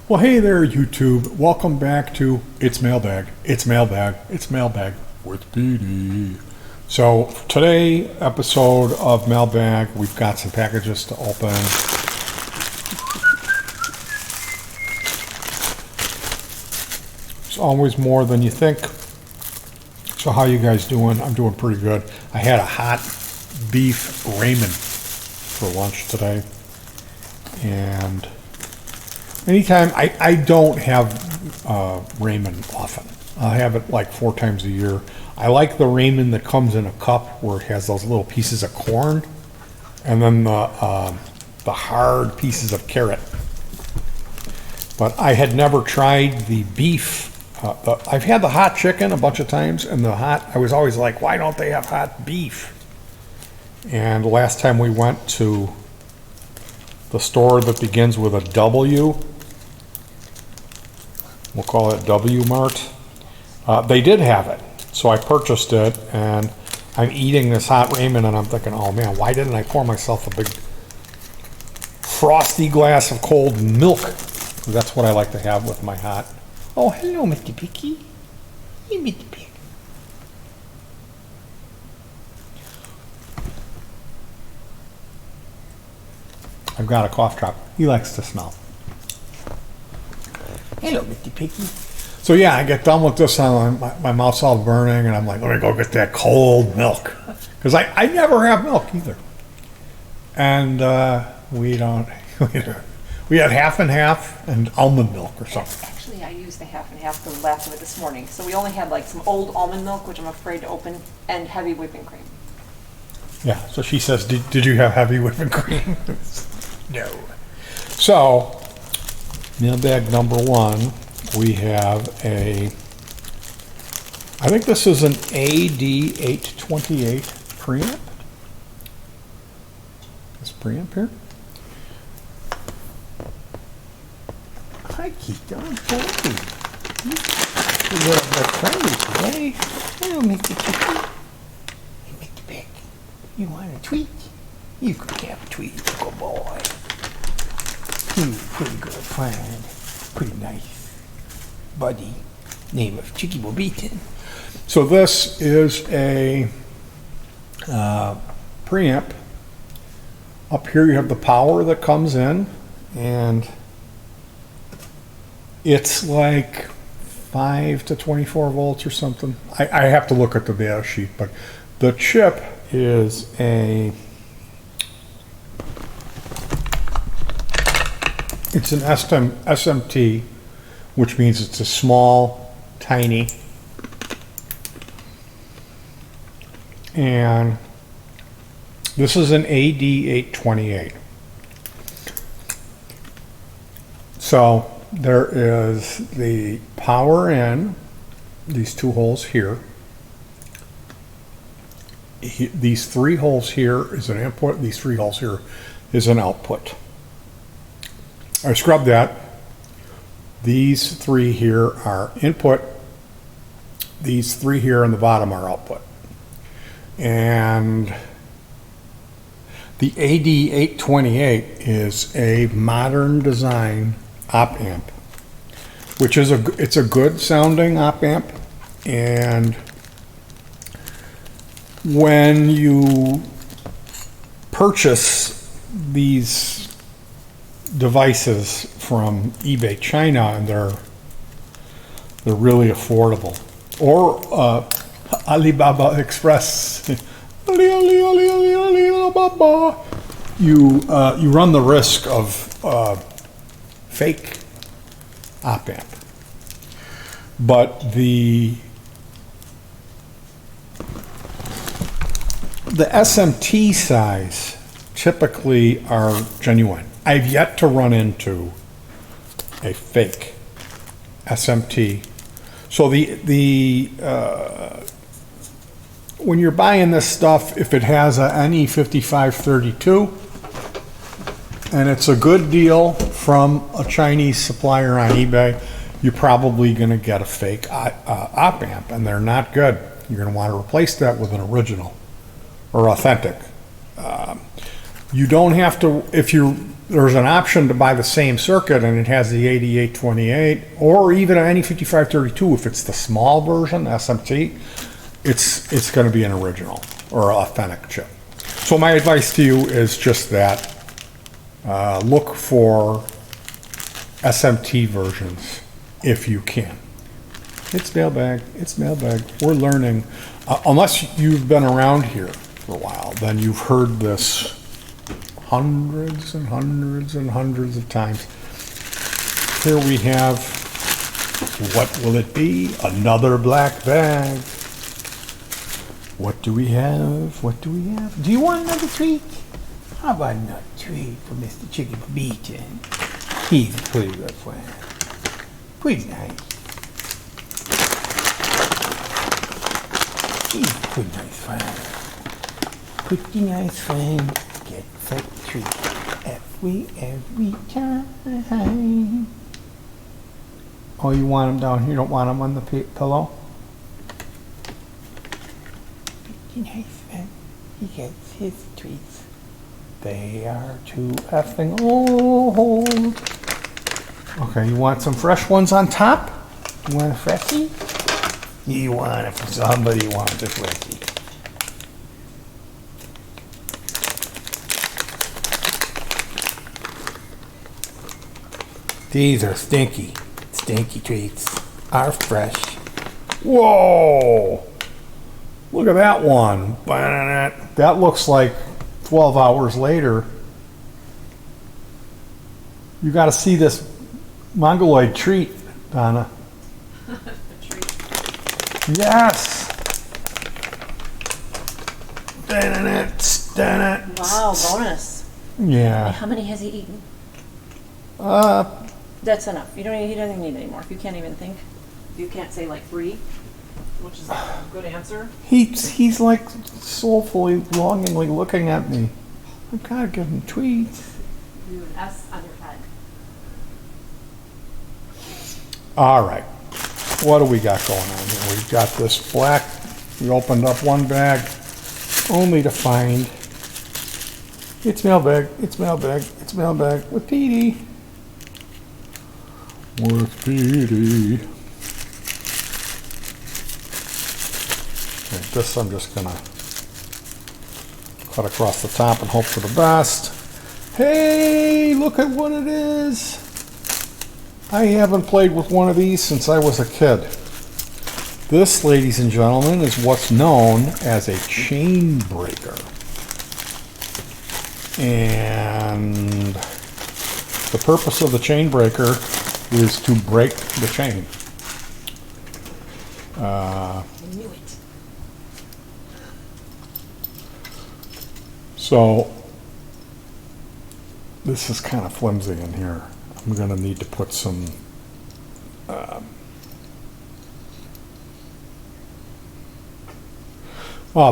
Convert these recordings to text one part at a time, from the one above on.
Well, hey there, YouTube. Welcome back to It's Mailbag. It's Mailbag. It's Mailbag with petey. So, today episode of Mailbag, we've got some packages to open. It's always more than you think. So, how you guys doing? I'm doing pretty good. I had a hot beef ramen for lunch today, and anytime, I don't have ramen often. I have it like 4 times a year. I like the ramen that comes in a cup where it has those little pieces of corn and then the hard pieces of carrot. But I had never tried the beef. I've had the hot chicken a bunch of times, and I was always like, why don't they have hot beef? And last time we went to the store that begins with a W, we'll call it W Mart, they did have it. So I purchased it, and I'm eating this hot ramen, and I'm thinking, oh man, why didn't I pour myself a big frosty glass of cold milk? That's what I like to have with my hot. Oh, hello, Mr. Picky. Hey, Mr. Picky. I've got a cough drop. He likes to smell. Hello, Mr. Picky. So yeah, I get done with this, and my mouth's all burning, and I'm like, let me go get that cold milk. Because I never have milk either. And we had half and half and almond milk or something. Actually, I used the half and half, the last of it this morning. So we only had like some old almond milk, which I'm afraid to open, and heavy whipping cream. Yeah, so she says, did you have heavy whipping cream? No. So, mailbag number 1, we have I think this is an AD828 preamp. This preamp here. Hi, Keith. I'm sorry. You're a friendly today. Hello, Mr. Kitty. Hey, Mr. Beck. You want a tweet? You could have a tweet, good boy. He's a pretty good friend. Pretty nice buddy. Name of Chicky Bobeaton. So this is a preamp. Up here you have the power that comes in, and it's like 5 to 24 volts or something. I have to look at the data sheet, but the chip is it's an SMT, which means it's a small, tiny, and this is an AD828. So there is the power in these 2 holes here. These 3 holes here is an input. These 3 holes here is an output. I scrubbed that. These 3 here are input. These 3 here on the bottom are output. And the AD828 is a modern design op amp, which is it's a good sounding op amp. And when you purchase these devices from eBay China, and they're really affordable, or Alibaba Express, Alibaba, you run the risk of fake op amp. But the SMT size typically are genuine. I've yet to run into a fake SMT. So when you're buying this stuff, if it has a NE5532 and it's a good deal from a Chinese supplier on eBay, you're probably going to get a fake op amp, and they're not good. You're going to want to replace that with an original or authentic. You don't have to, if there's an option to buy the same circuit and it has the 8828 or even any 5532 if it's the small version, SMT, it's going to be an original or authentic chip. So my advice to you is just that. Look for SMT versions if you can. It's mailbag. It's mailbag. We're learning. Unless you've been around here for a while, then you've heard this hundreds and hundreds and hundreds of times. Here we have, what will it be? Another black bag. What do we have? What do we have? Do you want another treat? How about another treat for Mr. Chicken Beaton? He's a pretty good friend. Pretty nice. He's a pretty nice friend. Pretty nice friend. Gets a treat every time. Oh, you want him down here? You don't want him on the pillow? Pretty nice friend. He gets his treats. They are too effing old. Okay, you want some fresh ones on top? You want a freshie? You want it for somebody who wants a freshie. These are stinky. Stinky treats are fresh. Whoa! Look at that one. That looks like 12 hours later. You got to see this mongoloid treat, Donna. The treat. Yes. Wow, bonus. Yeah. How many has he eaten? That's enough. He doesn't need any more. If you can't even think, if you can't say like 3, which is a good answer. He's like soulfully, longingly looking at me. I've got to give him treats. Do an S on your head. All right. What do we got going on here? We've got this black. We opened up one bag only to find it's mailbag. It's mailbag. It's mailbag with petey. With petey. Okay, this I'm just gonna cut across the top and hope for the best. Hey, look at what it is. I haven't played with one of these since I was a kid. This, ladies and gentlemen, is what's known as a chain breaker. And the purpose of the chain breaker is to break the chain. I knew it. So this is kind of flimsy in here. I'm going to need to put some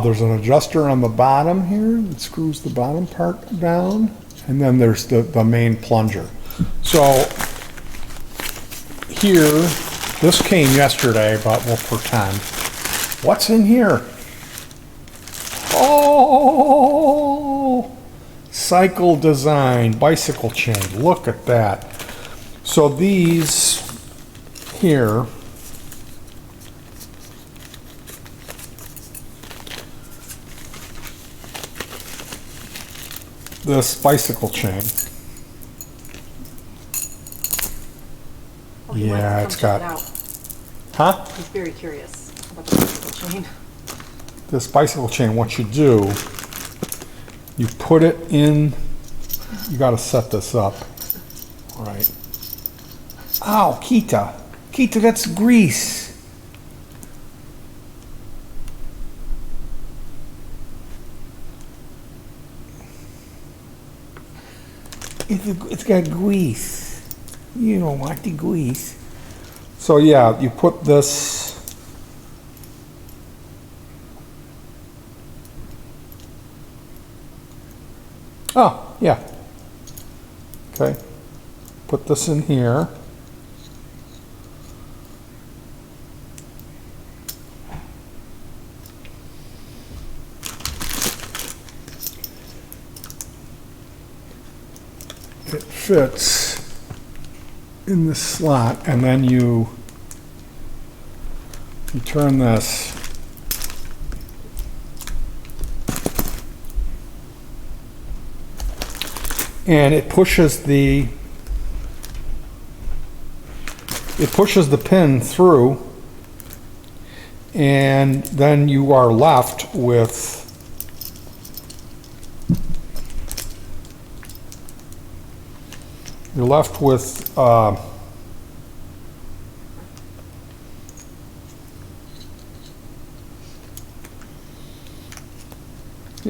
there's an adjuster on the bottom here that screws the bottom part down, and then there's the main plunger. So here, this came yesterday, but we'll pretend. What's in here? Oh, cycle design, bicycle chain. Look at that. So these here, this bicycle chain. Oh, he wants Yeah, to it's come check got, it out. huh? He's very curious about the bicycle chain. This bicycle chain, what you do, you put it in, you got to set this up, all right? Ow, Kita. Kita, that's grease. It's got grease. You don't want the grease. So yeah, you put this. Oh, yeah. Okay. Put this in here. fits in this slot, and then you turn this. And it pushes the pin through, and then you are left with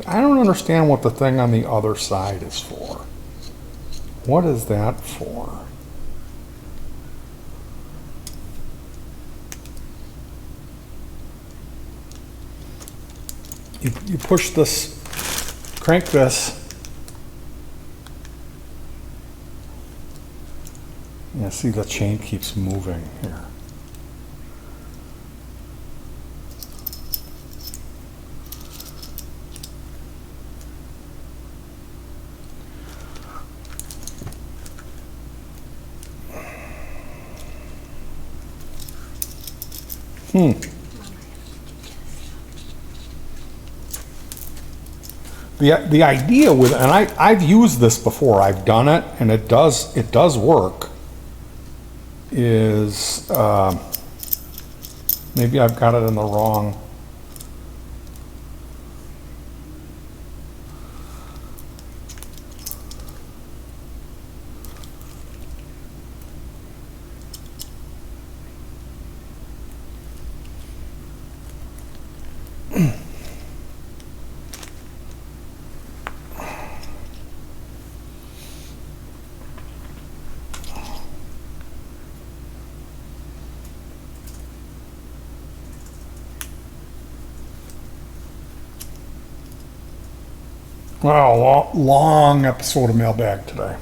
I don't understand what the thing on the other side is for. What is that for? You push this, crank this. Yeah, see the chain keeps moving here. The idea with, and I've used this before, I've done it, and it does work, is, maybe I've got it in the wrong. Wow, long episode of Mailbag today.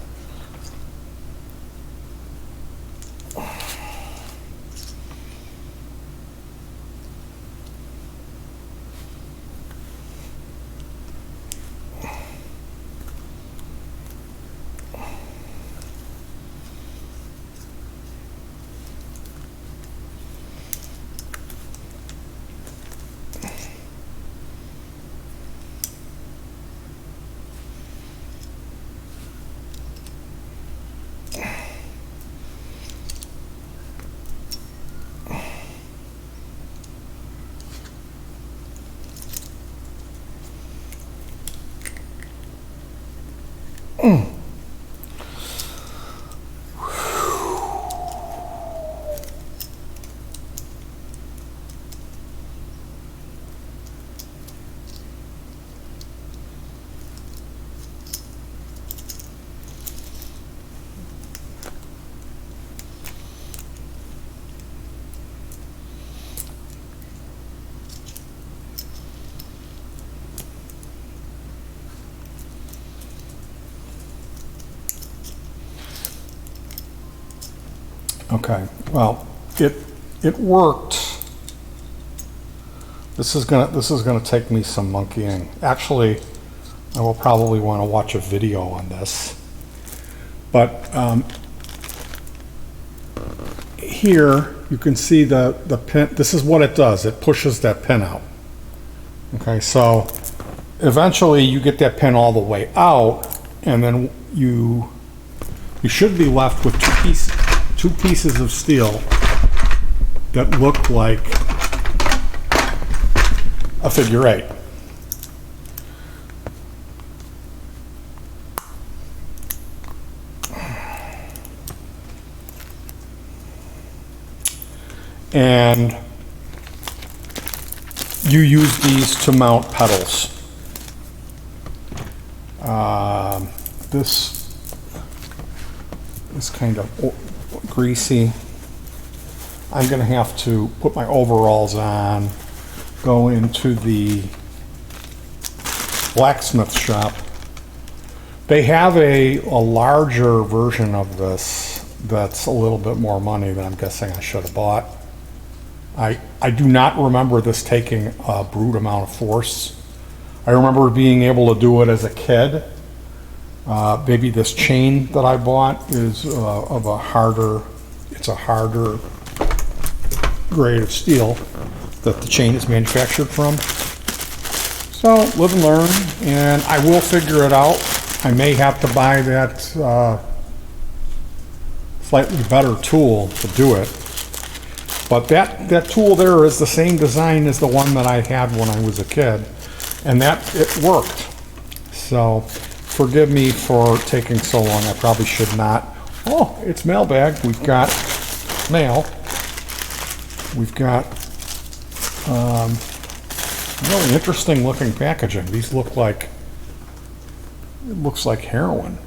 Okay, well, it worked. This is gonna take me some monkeying. Actually, I will probably want to watch a video on this. But here you can see the pin. This is what it does. It pushes that pin out. Okay, so eventually you get that pin all the way out, and then you should be left with two pieces of steel that look like a figure eight. And you use these to mount pedals. This is kind of greasy. I'm going to have to put my overalls on, go into the blacksmith shop. They have a larger version of this that's a little bit more money that I'm guessing I should have bought. I do not remember this taking a brute amount of force. I remember being able to do it as a kid. Maybe this chain that I bought is of a harder, it's a harder grade of steel that the chain is manufactured from. So live and learn, and I will figure it out. I may have to buy that slightly better tool to do it. But that tool there is the same design as the one that I had when I was a kid, and it worked. So forgive me for taking so long. I probably should not. Oh, it's mailbag. We've got mail. We've got really interesting looking packaging. These look like, it looks like heroin.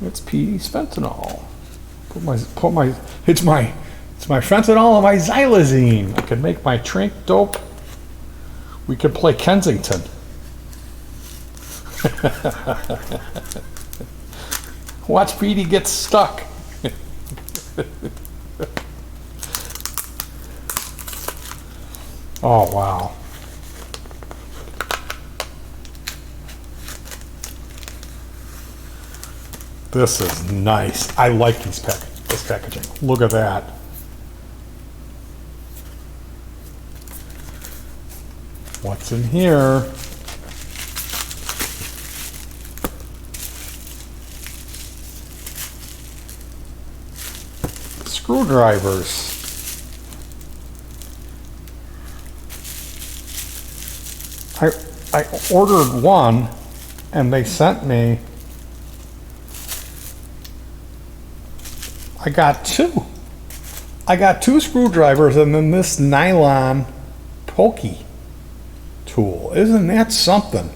It's petey's fentanyl. It's my fentanyl and my xylazine. I could make my trink dope. We could play Kensington. Watch Petey get stuck. Oh, wow. This is nice. I like this packaging. Look at that. What's in here? Screwdrivers. I ordered one and they sent me, I got two. I got two screwdrivers and then this nylon pokey tool. Isn't that something?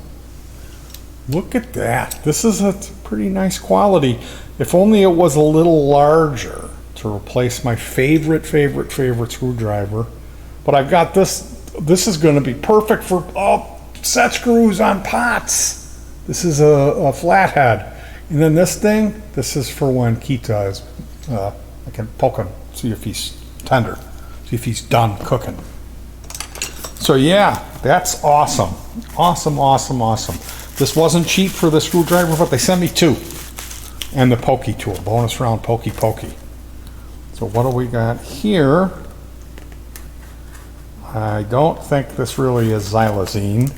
Look at that. This is a pretty nice quality. If only it was a little larger to replace my favorite screwdriver. But I've got this. This is going to be perfect for set screws on pots. This is a flathead. And then this thing, this is for when Kita is, I can poke him, see if he's tender, see if he's done cooking. So yeah, that's awesome. Awesome, awesome, awesome. This wasn't cheap for the screwdriver, but they sent me two. And the pokey tool, bonus round pokey. So what do we got here? I don't think this really is xylazine.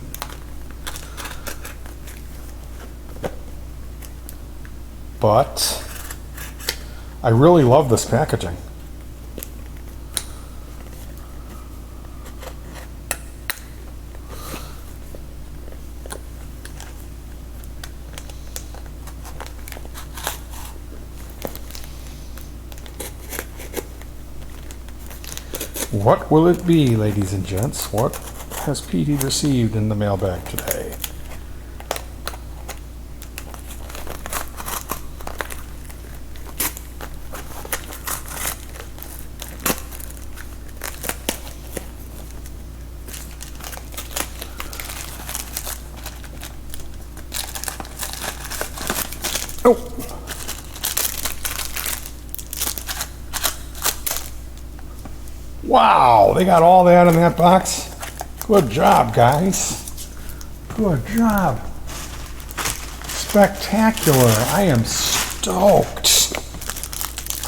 But I really love this packaging. What will it be, ladies and gents? What has Petey received in the mailbag today? Oh! Wow, they got all that in that box. Good job, guys. Good job. Spectacular. I am stoked.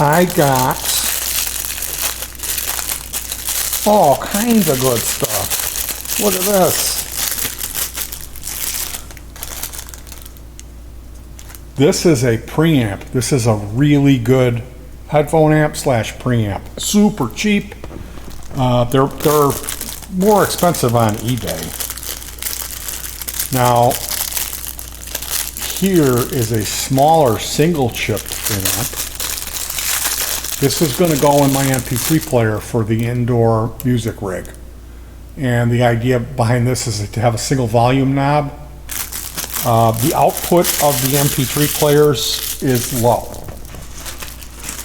I got all kinds of good stuff. Look at this. This is a preamp. This is a really good headphone amp / preamp. Super cheap. They're more expensive on eBay. Now, here is a smaller single chip preamp. This is going to go in my MP3 player for the indoor music rig. And the idea behind this is to have a single volume knob. The output of the MP3 players is low.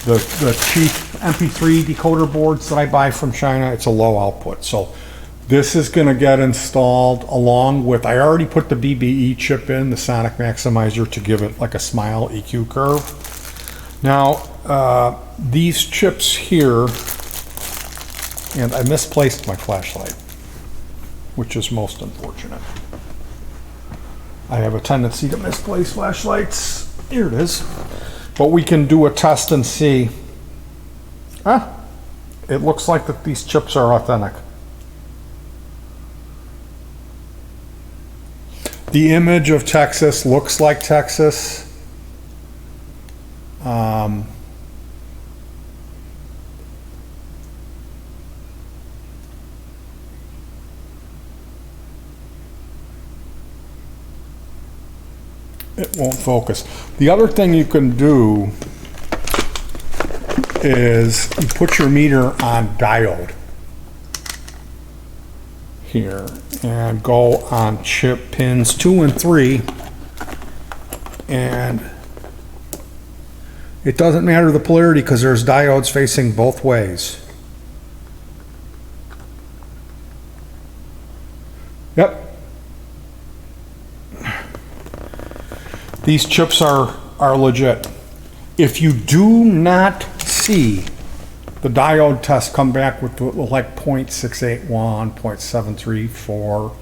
The cheap MP3 decoder boards that I buy from China, it's a low output. So this is going to get installed along with, I already put the BBE chip in, the sonic maximizer, to give it like a smile EQ curve. Now, these chips here, and I misplaced my flashlight, which is most unfortunate. I have a tendency to misplace flashlights. Here it is. But we can do a test and see. It looks like that these chips are authentic. The image of Texas looks like Texas. It won't focus. The other thing you can do is you put your meter on diode here and go on chip pins 2 and 3, and it doesn't matter the polarity because there's diodes facing both ways. Yep. These chips are legit. If you do not see the diode test come back with like 0.681, 0.734,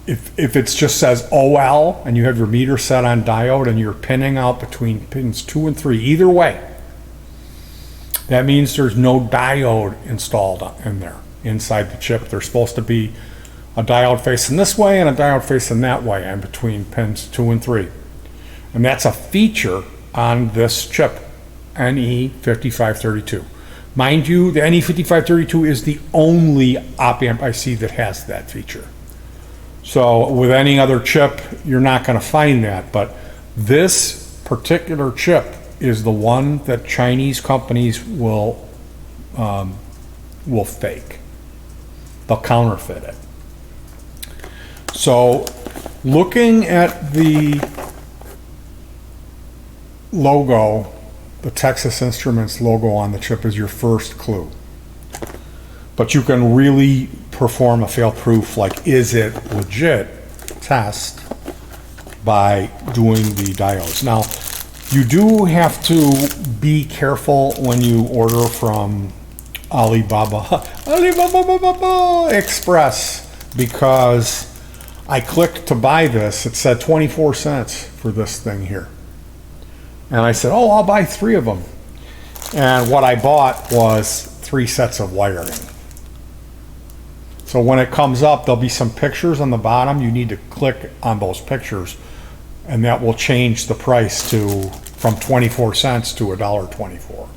if it just says OL and you have your meter set on diode and you're pinning out between pins 2 and 3, either way, that means there's no diode installed in there, inside the chip. There's supposed to be a diode facing this way and a diode facing that way in between pins 2 and 3. And that's a feature on this chip, NE5532. Mind you, the NE5532 is the only op-amp IC that has that feature. So with any other chip, you're not going to find that, but this particular chip is the one that Chinese companies will fake. They'll counterfeit it. So looking at the logo, the Texas Instruments logo on the chip is your first clue. But you can really perform a fail-proof, like is it legit test by doing the diodes. Now, you do have to be careful when you order from Alibaba Express, because I clicked to buy this. It said 24 cents for this thing here. And I said, oh, I'll buy 3 of them. And what I bought was 3 sets of wiring. So when it comes up, there'll be some pictures on the bottom. You need to click on those pictures, and that will change the price from 24 cents to $1.24.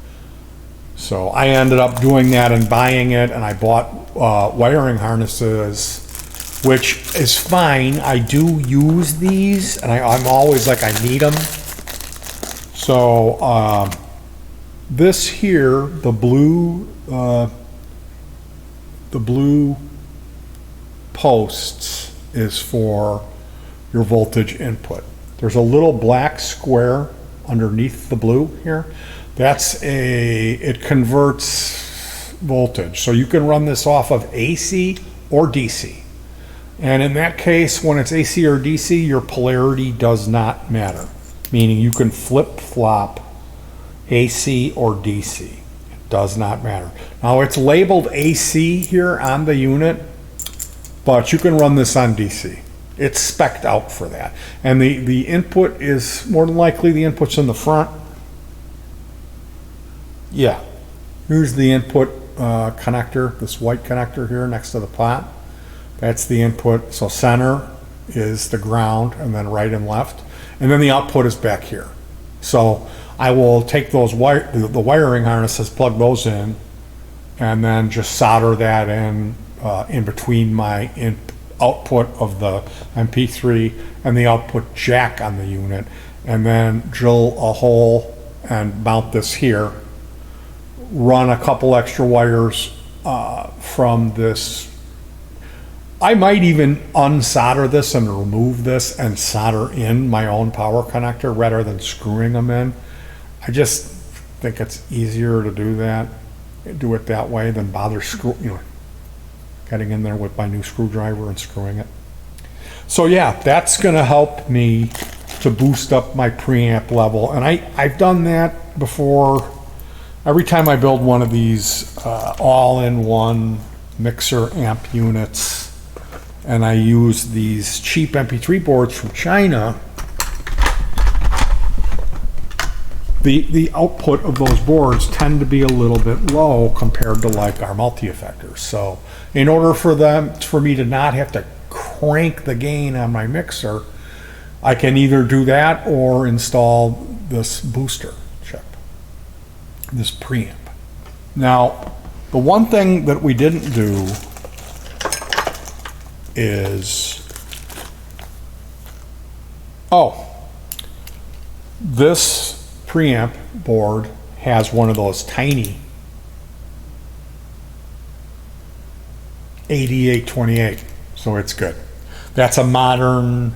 So I ended up doing that and buying it, and I bought wiring harnesses, which is fine. I do use these, and I'm always like, I need them. So this here, the blue posts is for your voltage input. There's a little black square underneath the blue here. It converts voltage. So you can run this off of AC or DC. And in that case, when it's AC or DC, your polarity does not matter. Meaning you can flip-flop AC or DC. It does not matter. Now it's labeled AC here on the unit, but you can run this on DC. It's spec'd out for that. And the input is, more than likely, the input's in the front. Yeah. Here's the input connector, this white connector here next to the pot. That's the input. So center is the ground, and then right and left. And then the output is back here. So I will take those the wiring harnesses, plug those in, and then just solder that in between my output of the MP3 and the output jack on the unit, and then drill a hole and mount this here. Run a couple extra wires from this. I might even unsolder this and remove this and solder in my own power connector rather than screwing them in. I just think it's easier to do it that way than bother getting in there with my new screwdriver and screwing it. So yeah, that's going to help me to boost up my preamp level. And I've done that before. Every time I build one of these all-in-one mixer amp units and I use these cheap MP3 boards from China, the output of those boards tend to be a little bit low compared to like our multi-effectors. So in order for me to not have to crank the gain on my mixer, I can either do that or install this booster chip, this preamp. Now, the one thing that we didn't do is, this preamp board has one of those tiny 8828, so it's good. That's a modern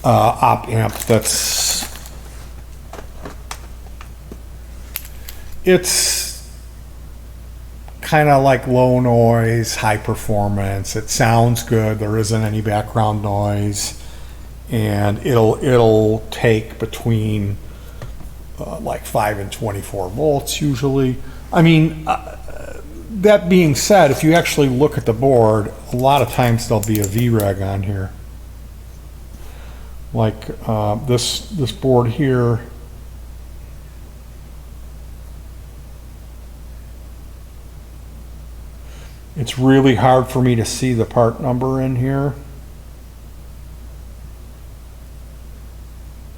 op amp it's kind of like low noise, high performance. It sounds good. There isn't any background noise, and it'll take between like 5 and 24 volts usually. I mean, that being said, if you actually look at the board, a lot of times there'll be a VREG on here. Like this board here. It's really hard for me to see the part number in here.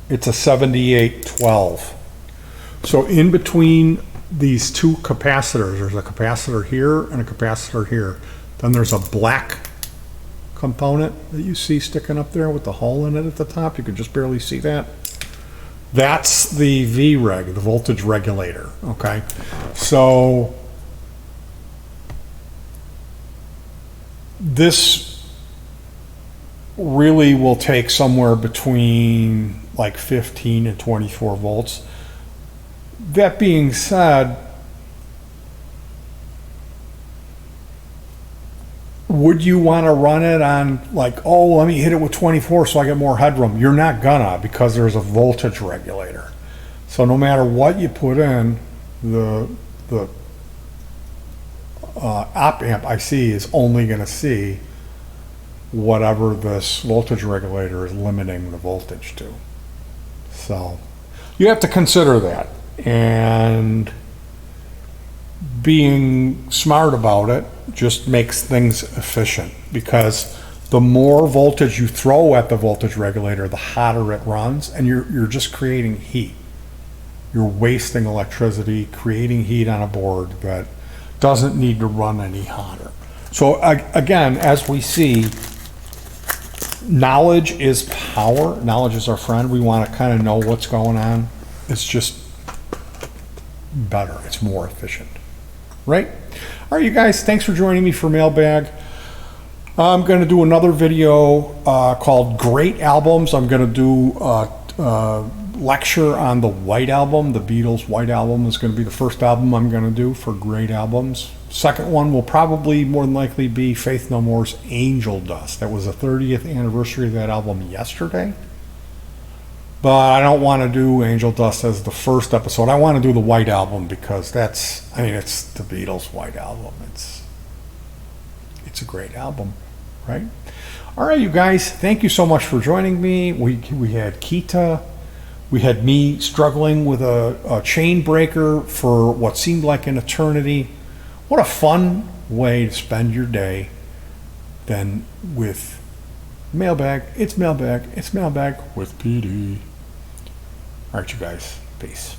It's a 7812. So in between these two capacitors, there's a capacitor here and a capacitor here. Then there's a black component that you see sticking up there with the hole in it at the top. You can just barely see that. That's the VREG, the voltage regulator, okay? So this really will take somewhere between like 15 and 24 volts. That being said, would you want to run it on like, oh, let me hit it with 24 so I get more headroom? You're not gonna, because there's a voltage regulator. So no matter what you put in, the op amp I see is only going to see whatever this voltage regulator is limiting the voltage to. So you have to consider that, and being smart about it just makes things efficient, because the more voltage you throw at the voltage regulator, the hotter it runs, and you're just creating heat. You're wasting electricity, creating heat on a board that doesn't need to run any hotter. So again, as we see, knowledge is power. Knowledge is our friend. We want to kind of know what's going on. It's just better. It's more efficient, right? All right, you guys, thanks for joining me for Mailbag. I'm going to do another video called Great Albums. I'm going to do a lecture on the White Album. The Beatles' White Album is going to be the first album I'm going to do for Great Albums. Second one will probably more than likely be Faith No More's Angel Dust. That was the 30th anniversary of that album yesterday. But I don't want to do Angel Dust as the first episode. I want to do the White Album, because that's, I mean, it's the Beatles' White Album. It's a great album, right? All right, you guys, thank you so much for joining me. We had Kita. We had me struggling with a chain breaker for what seemed like an eternity. What a fun way to spend your day than with Mailbag. It's Mailbag. It's Mailbag with PD. All right, you guys. Peace.